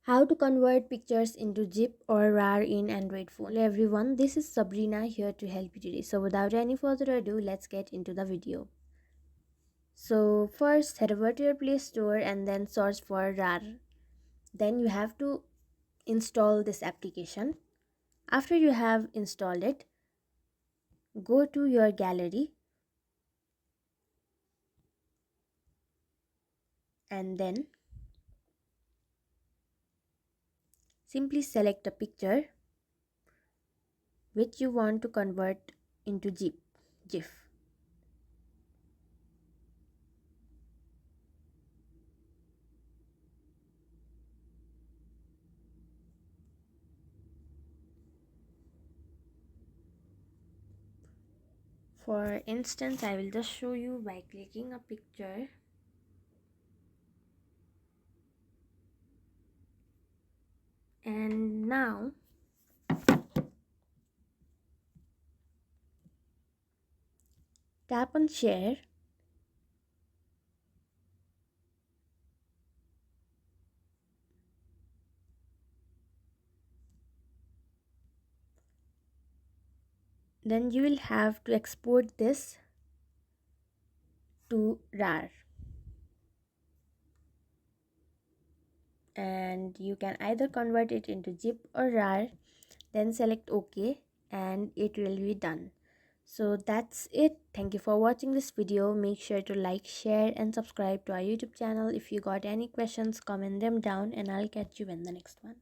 How to convert pictures into ZIP or RAR in Android phone. Hello everyone, this is Sabrina here to help you today. So without any further ado, let's get into the video. So first head over to your Play Store and then search for RAR. Then you have to install this application. After you have installed it, go to your gallery and then simply select a picture which you want to convert into GIF. For instance, I will just show you by clicking a picture. And now tap on share. Then you will have to export this to RAR. And you can either convert it into ZIP or RAR, then select OK and it will be done. So that's it. Thank you for watching this video. Make sure to like, share and subscribe to our YouTube channel. If you got any questions, comment them down and I'll catch you in the next one.